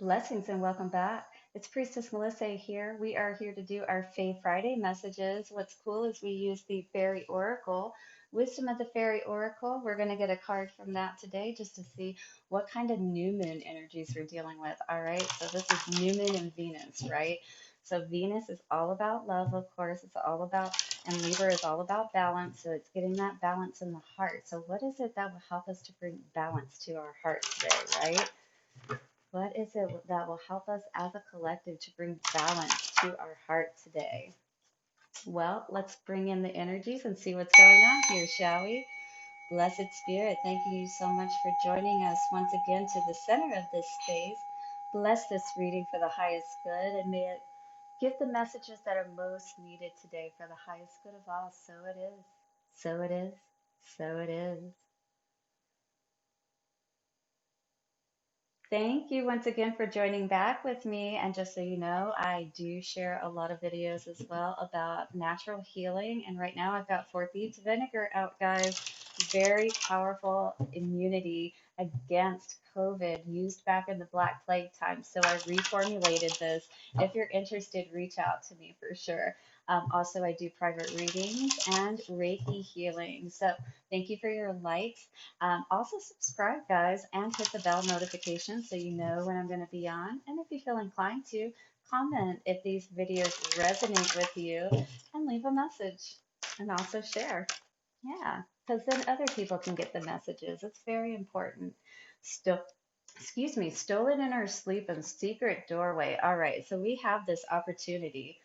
Blessings and welcome back. It's Priestess Melissa here. We are here to do our Fae Friday messages. What's cool is we use the Fairy Oracle, Wisdom of the Fairy Oracle. We're going to get a card from that today just to see what kind of new moon energies we're dealing with. All right, so this is new moon and Venus, right? So Venus is all about love, of course. It's all about, and Libra is all about balance. So it's getting that balance in the heart. So what is it that will help us to bring balance to our heart today, right? What is it that will help us as a collective to bring balance to our heart today? Well, let's bring in the energies and see what's going on here, shall we? Blessed Spirit, thank you so much for joining us once again to the center of this space. Bless this reading for the highest good, and may it give the messages that are most needed today for the highest good of all. So it is. So it is. So it is. Thank you once again for joining back with me. And just so you know, I do share a lot of videos as well about natural healing. And right now I've got 4 thieves vinegar out, guys. Very powerful immunity against COVID used back in the Black Plague time. So I reformulated this. If you're interested, reach out to me for sure. Also, I do private readings and Reiki healing. So thank you for your likes. Also, subscribe, guys, and hit the bell notification so you know when I'm going to be on. And if you feel inclined to, comment if these videos resonate with you and leave a message. And also share. Yeah, because then other people can get the messages. It's very important. Still, excuse me, stolen in our sleep and secret doorway. All right, so we have this opportunity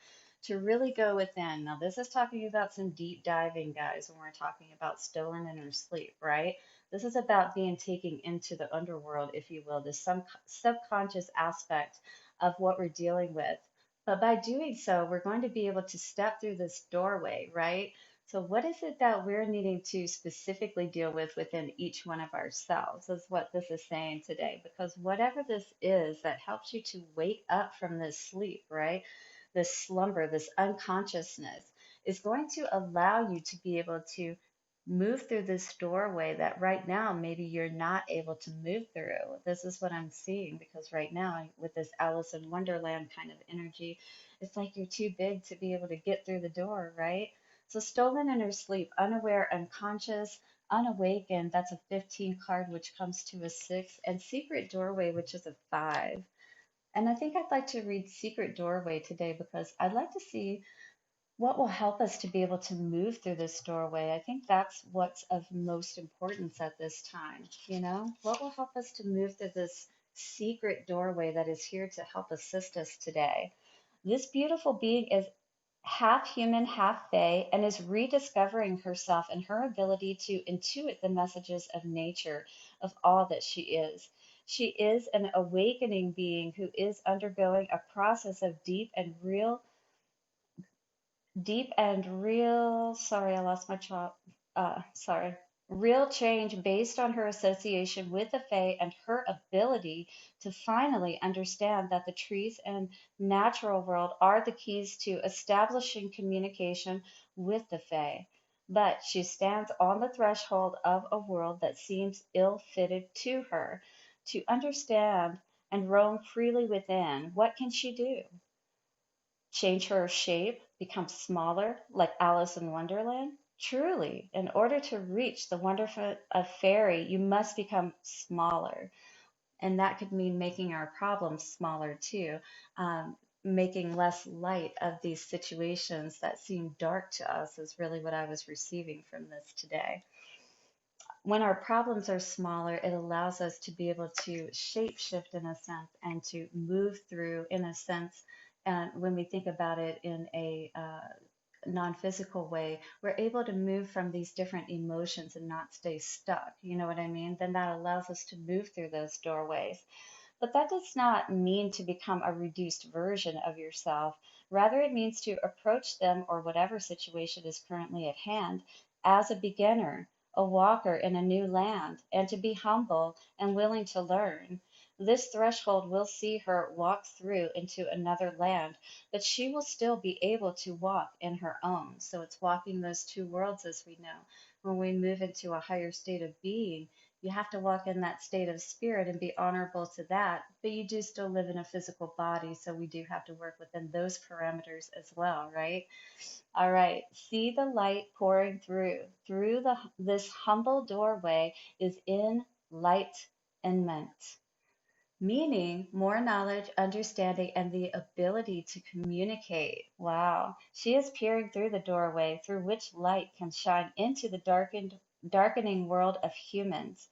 to really go within. Now, this is talking about some deep diving, guys, when we're talking about stolen in our sleep, right? This is about being taken into the underworld, if you will, the subconscious aspect of what we're dealing with. But by doing so, we're going to be able to step through this doorway, right? So, what is it that we're needing to specifically deal with within each one of ourselves, is what this is saying today. Because whatever this is that helps you to wake up from this sleep, right? This slumber, this unconsciousness, is going to allow you to be able to move through this doorway that right now maybe you're not able to move through. This is what I'm seeing because right now, with this Alice in Wonderland kind of energy, it's like you're too big to be able to get through the door, right? So, stolen in her sleep, unaware, unconscious, unawakened, that's a 15 card, which comes to a 6, and secret doorway, which is a 5. And I think I'd like to read Secret Doorway today because I'd like to see what will help us to be able to move through this doorway. I think that's what's of most importance at this time. What will help us to move through this secret doorway that is here to help assist us today. This beautiful being is half human, half fae, and is rediscovering herself and her ability to intuit the messages of nature, of all that she is. She is an awakening being who is undergoing a process of deep and real, sorry, I lost my sorry, real change based on her association with the Fae and her ability to finally understand that the trees and natural world are the keys to establishing communication with the Fae. But she stands on the threshold of a world that seems ill fitted to her. To understand and roam freely within, what can she do? Change her shape, become smaller, like Alice in Wonderland? Truly, in order to reach the wonderful of fairy, you must become smaller. And that could mean making our problems smaller too, making less light of these situations that seem dark to us, is really what I was receiving from this today. When our problems are smaller, it allows us to be able to shape shift in a sense and to move through in a sense. And when we think about it in a non-physical way, we're able to move from these different emotions and not stay stuck. You know what I mean? Then that allows us to move through those doorways. But that does not mean to become a reduced version of yourself. Rather, it means to approach them or whatever situation is currently at hand as a beginner, a walker in a new land, and to be humble and willing to learn. This threshold will see her walk through into another land, but she will still be able to walk in her own. So it's walking those two worlds, as we know. When we move into a higher state of being, You have to walk in that state of spirit and be honorable to that, but you do still live in a physical body, so we do have to work within those parameters as well, right? All right, see the light pouring through this humble doorway is enlightenment, meaning more knowledge, understanding, and the ability to communicate. Wow. She is peering through the doorway through which light can shine into the darkening world of humans,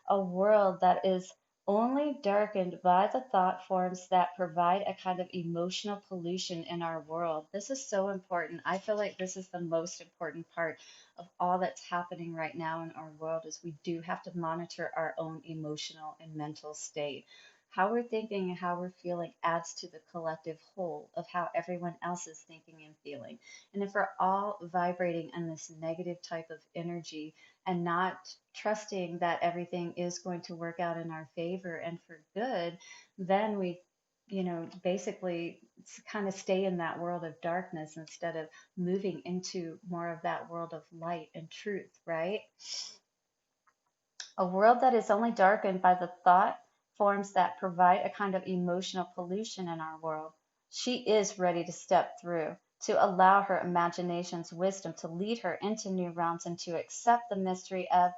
a world that is only darkened by the thought forms that provide a kind of emotional pollution in our world. This is so important. I feel like this is the most important part of all that's happening right now in our world is we do have to monitor our own emotional and mental state. How we're thinking and how we're feeling adds to the collective whole of how everyone else is thinking and feeling. And if we're all vibrating in this negative type of energy, and not trusting that everything is going to work out in our favor and for good, then we, basically kind of stay in that world of darkness instead of moving into more of that world of light and truth, right? A world that is only darkened by the thought forms that provide a kind of emotional pollution in our world. She is ready to step through, to allow her imagination's wisdom to lead her into new realms and to accept the mystery of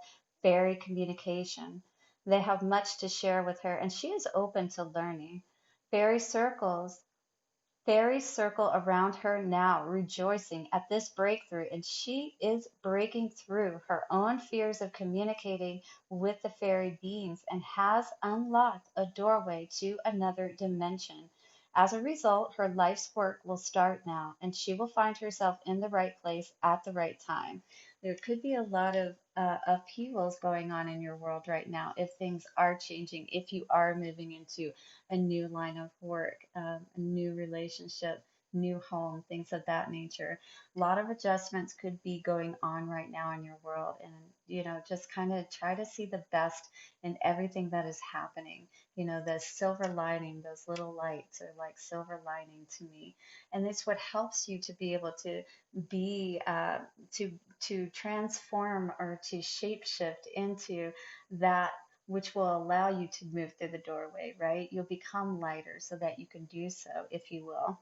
fairy communication. They have much to share with her, and she is open to learning. Fairy circles Fairies circle around her now, rejoicing at this breakthrough, and she is breaking through her own fears of communicating with the fairy beings and has unlocked a doorway to another dimension. As a result, her life's work will start now, and she will find herself in the right place at the right time. There could be a lot of upheavals going on in your world right now if things are changing, if you are moving into a new line of work, a new relationship, new home, things of that nature. A lot of adjustments could be going on right now in your world. And, just kind of try to see the best in everything that is happening. The silver lining, those little lights are like silver lining to me. And it's what helps you to be able to be, to, to transform or to shape shift into that which will allow you to move through the doorway, right? You'll become lighter so that you can do so, if you will.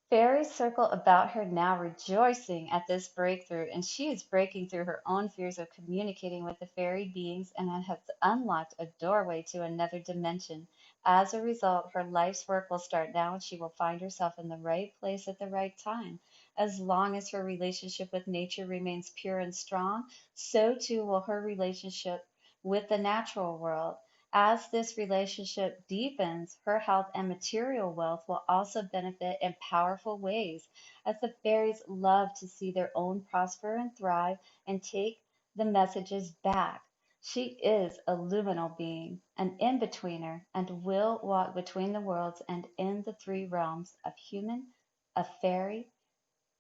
Fairies circle about her now, rejoicing at this breakthrough, and she is breaking through her own fears of communicating with the fairy beings and has unlocked a doorway to another dimension. As a result, her life's work will start now, and she will find herself in the right place at the right time. As long as her relationship with nature remains pure and strong, so too will her relationship with the natural world. As this relationship deepens, her health and material wealth will also benefit in powerful ways, as the fairies love to see their own prosper and thrive and take the messages back. She is a luminal being, an in-betweener, and will walk between the worlds and in the three realms of human, of fairy,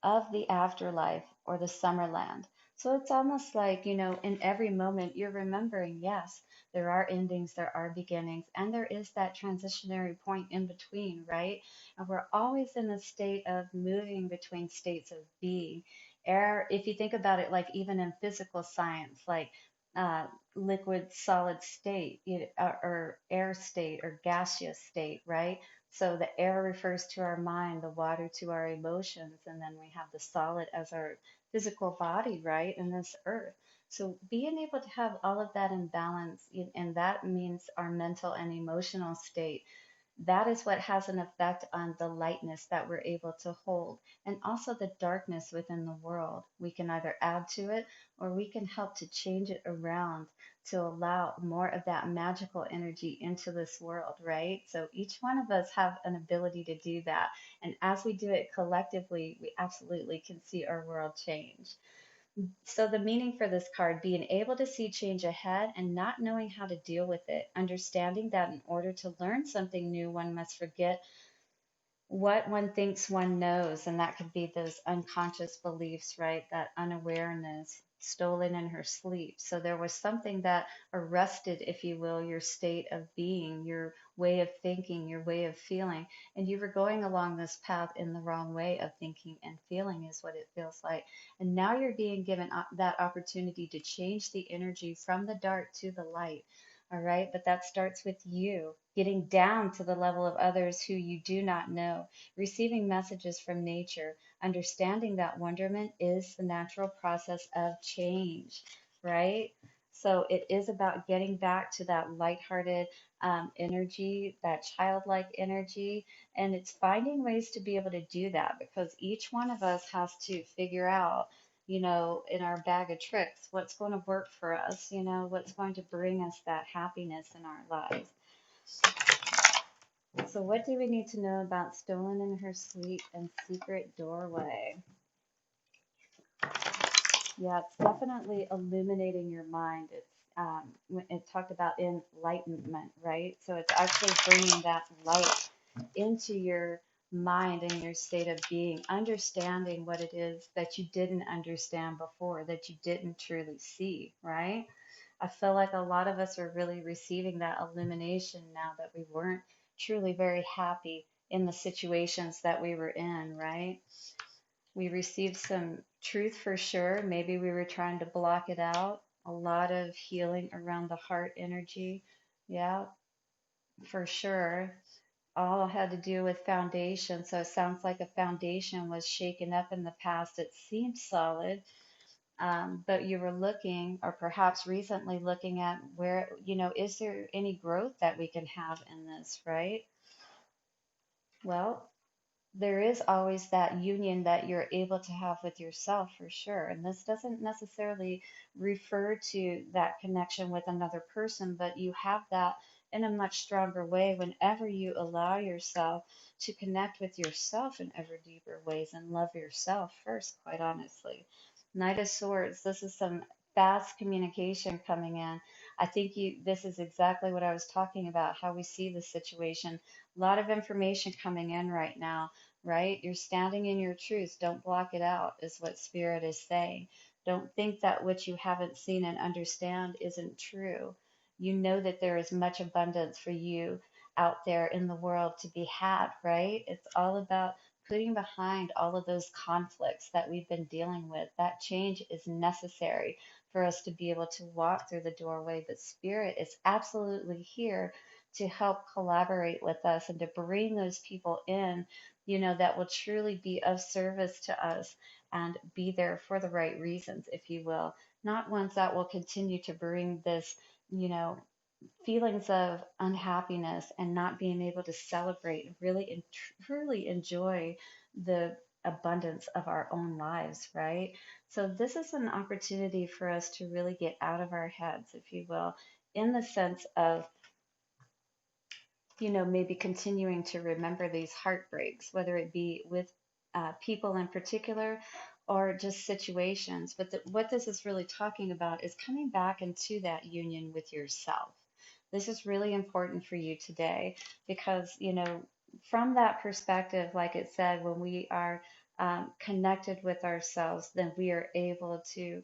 of the afterlife or the summerland. So it's almost like, in every moment you're remembering, yes, there are endings, there are beginnings, and there is that transitionary point in between, right? And we're always in a state of moving between states of being. Air, if you think about it, like even in physical science, like uh, liquid solid state, or air state or gaseous state, right? So the air refers to our mind, the water to our emotions, and then we have the solid as our physical body, right? And this earth. So being able to have all of that in balance, and that means our mental and emotional state, that is what has an effect on the lightness that we're able to hold and also the darkness within the world. We can either add to it or we can help to change it around to allow more of that magical energy into this world, right? So each one of us have an ability to do that. And as we do it collectively, we absolutely can see our world change. So the meaning for this card, being able to see change ahead and not knowing how to deal with it, understanding that in order to learn something new, one must forget what one thinks one knows, and that could be those unconscious beliefs, right? That unawareness. stolen in her sleep. So there was something that arrested, if you will, your state of being, your way of thinking, your way of feeling. And you were going along this path in the wrong way of thinking and feeling, is what it feels like. And now you're being given that opportunity to change the energy from the dark to the light. All right. But that starts with you getting down to the level of others who you do not know, receiving messages from nature, understanding that wonderment is the natural process of change, right? So it is about getting back to that lighthearted energy, that childlike energy, and it's finding ways to be able to do that because each one of us has to figure out, in our bag of tricks, what's going to work for us, what's going to bring us that happiness in our lives. So, what do we need to know about Stolen in Her Sleep and Secret Doorway? Yeah, it's definitely illuminating your mind. It talked about enlightenment, right? So it's actually bringing that light into your mind and your state of being, understanding what it is that you didn't understand before, that you didn't truly see, right? I feel like a lot of us are really receiving that illumination now that we weren't truly very happy in the situations that we were in, right? We received some truth for sure. Maybe we were trying to block it out. A lot of healing around the heart energy. Yeah, for sure. All had to do with foundation. So it sounds like a foundation was shaken up in the past. It seemed solid, but you were looking, or perhaps recently looking at where, is there any growth that we can have in this, right? Well, there is always that union that you're able to have with yourself for sure. And this doesn't necessarily refer to that connection with another person, but you have that in a much stronger way whenever you allow yourself to connect with yourself in ever deeper ways and love yourself first, quite honestly. Knight of Swords, this is some fast communication coming in. I think this is exactly what I was talking about, how we see the situation. A lot of information coming in right now, right? You're standing in your truth. Don't block it out, is what Spirit is saying. Don't think that what you haven't seen and understand isn't true. You know that there is much abundance for you out there in the world to be had, right? It's all about putting behind all of those conflicts that we've been dealing with. That change is necessary for us to be able to walk through the doorway. But Spirit is absolutely here to help collaborate with us and to bring those people in, that will truly be of service to us and be there for the right reasons, if you will. Not ones that will continue to bring this, you know, feelings of unhappiness and not being able to celebrate, really and truly enjoy the abundance of our own lives, right? So, this is an opportunity for us to really get out of our heads, if you will, in the sense of maybe continuing to remember these heartbreaks, whether it be with people in particular or just situations. But what this is really talking about is coming back into that union with yourself. This is really important for you today because, from that perspective, like it said, when we are connected with ourselves, then we are able to,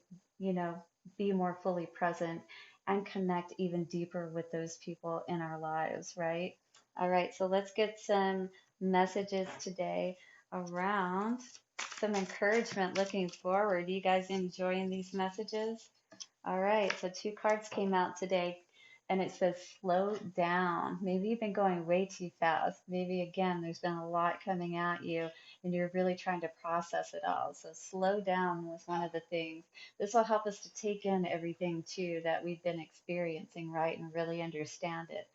be more fully present and connect even deeper with those people in our lives, right? All right, so let's get some messages today around some encouragement looking forward. You guys enjoying these messages? All right, so two cards came out today and it says slow down. Maybe you've been going way too fast. Maybe again, there's been a lot coming at you and you're really trying to process it all. So slow down was one of the things. This will help us to take in everything too that we've been experiencing, right, and really understand it.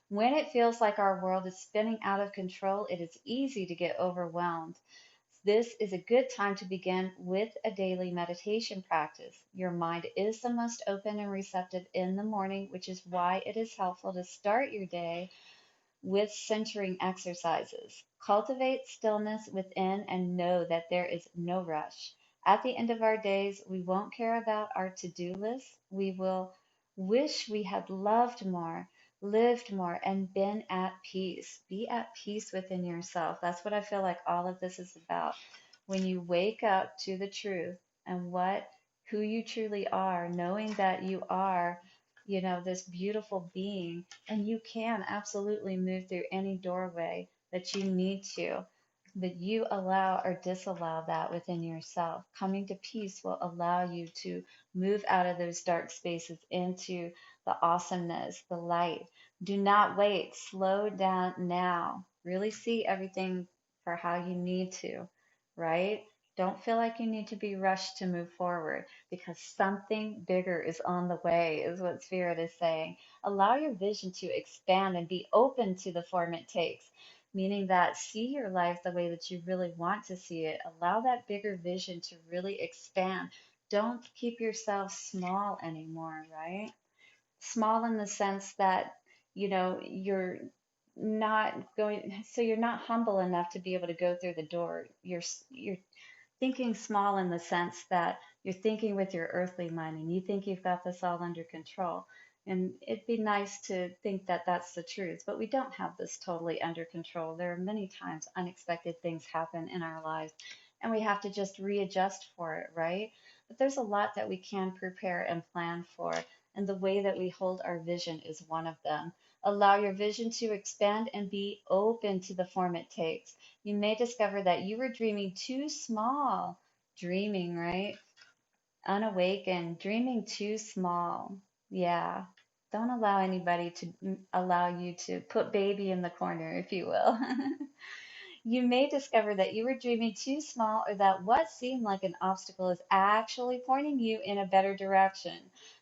When it feels like our world is spinning out of control, it is easy to get overwhelmed. This is a good time to begin with a daily meditation practice. Your mind is the most open and receptive in the morning, which is why it is helpful to start your day with centering exercises. Cultivate stillness within and know that there is no rush. At the end of our days, we won't care about our to do list. We will wish we had loved more, lived more, and been at peace. Be at peace within yourself. That's what I feel like all of this is about. When you wake up to the truth and who you truly are, knowing that you are, this beautiful being, and you can absolutely move through any doorway that you need to. But you allow or disallow that within yourself. Coming to peace will allow you to move out of those dark spaces into the awesomeness, the light. Do not wait. Slow down now. Really see everything for how you need to, right? Don't feel like you need to be rushed to move forward because something bigger is on the way, is what Spirit is saying. Allow your vision to expand and be open to the form it takes, meaning that see your life the way that you really want to see it. Allow that bigger vision to really expand. Don't keep yourself small anymore, right? Small in the sense that, you're not going, so you're not humble enough to be able to go through the door. You're thinking small in the sense that you're thinking with your earthly mind and you think you've got this all under control. And it'd be nice to think that that's the truth, but we don't have this totally under control. There are many times unexpected things happen in our lives and we have to just readjust for it, right? But there's a lot that we can prepare and plan for, and the way that we hold our vision is one of them. Allow your vision to expand and be open to the form it takes. You may discover that you were dreaming too small. Dreaming, right? Unawakened, dreaming too small. Yeah. Don't allow anybody to allow you to put baby in the corner, if you will. You may discover that you were dreaming too small or that what seemed like an obstacle is actually pointing you in a better direction.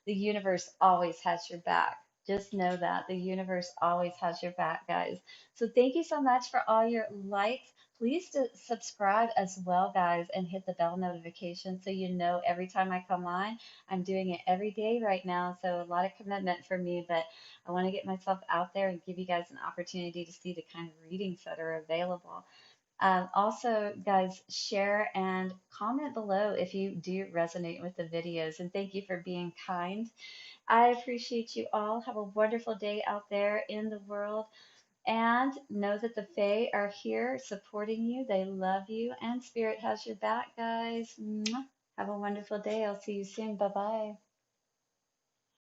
The universe always has your back. Just know that the universe always has your back, guys. So thank you so much for all your likes. Please subscribe as well, guys, and hit the bell notification so you know every time I come on. I'm doing it every day right now, so a lot of commitment for me, but I want to get myself out there and give you guys an opportunity to see the kind of readings that are available. Also, guys, share and comment below if you do resonate with the videos. And thank you for being kind. I appreciate you all. Have a wonderful day out there in the world. And know that the Fae are here supporting you. They love you. And Spirit has your back, guys. Mwah. Have a wonderful day. I'll see you soon. Bye bye.